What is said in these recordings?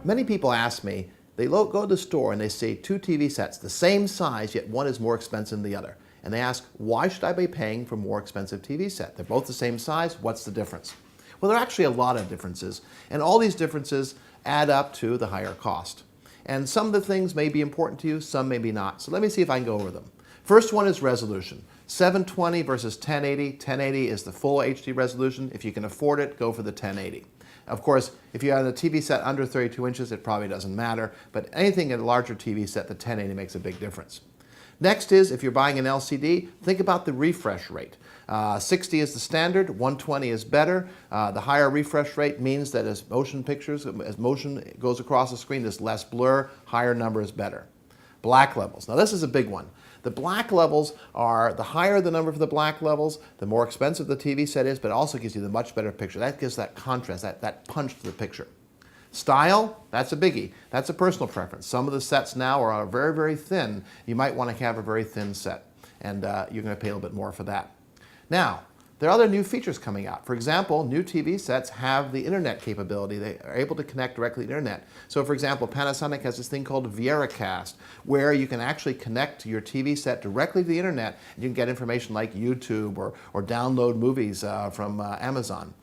many people ask me, they go to the store and they see two TV sets, the same size, yet one is more expensive than the other. And they ask, why should I be paying for a more expensive TV set? They're both the same size, what's the difference? Well, there are actually a lot of differences, and all these differences add up to the higher cost. And some of the things may be important to you, some maybe not. So let me see if I can go over them. First one is resolution. 720 versus 1080. 1080 is the full HD resolution. If you can afford it, go for the 1080. Of course, if you have a TV set under 32 inches, it probably doesn't matter, but anything in a larger TV set, the 1080 makes a big difference. Next is, if you're buying an LCD, think about the refresh rate. 60 is the standard, 120 is better. The higher refresh rate means that as motion goes across the screen, there's less blur, higher number is better. Black levels. Now this is a big one. The black levels are, the higher the number for the black levels, the more expensive the TV set is, but it also gives you the much better picture. That gives that contrast, that punch to the picture. Style, that's a biggie. That's a personal preference. Some of the sets now are very, very thin. You might want to have a very thin set, and you're going to pay a little bit more for that. Now, there are other new features coming out. For example, new TV sets have the internet capability. They are able to connect directly to the internet. So for example, Panasonic has this thing called VieraCast, where you can actually connect your TV set directly to the internet, and you can get information like YouTube or download movies from Amazon.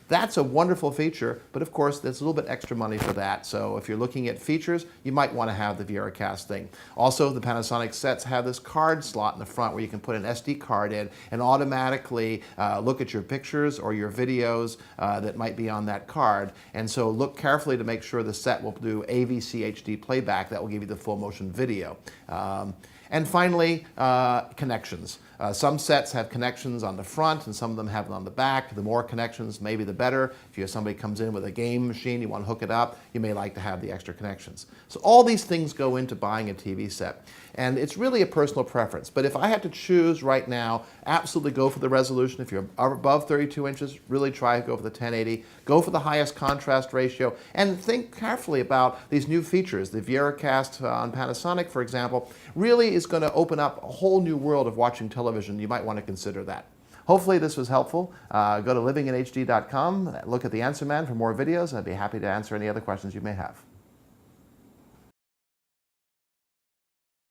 That's a wonderful feature, but of course there's a little bit extra money for that. So if you're looking at features, you might want to have the VieraCast thing. Also, the Panasonic sets have this card slot in the front where you can put an SD card in and automatically look at your pictures or your videos that might be on that card. And so look carefully to make sure the set will do AVC HD playback. That will give you the full motion video. And finally, connections. Some sets have connections on the front and some of them have them on the back. The more connections, maybe the better. If you have somebody comes in with a game machine, you want to hook it up, you may like to have the extra connections. So all these things go into buying a TV set. And it's really a personal preference. But if I had to choose right now, absolutely go for the resolution. If you're above 32 inches, really try to go for the 1080. Go for the highest contrast ratio. And think carefully about these new features. The VieraCast on Panasonic, for example, really is going to open up a whole new world of watching television. You might want to consider that. Hopefully this was helpful. Go to livinginhd.com, look at the Answerman for more videos, and I'd be happy to answer any other questions you may have.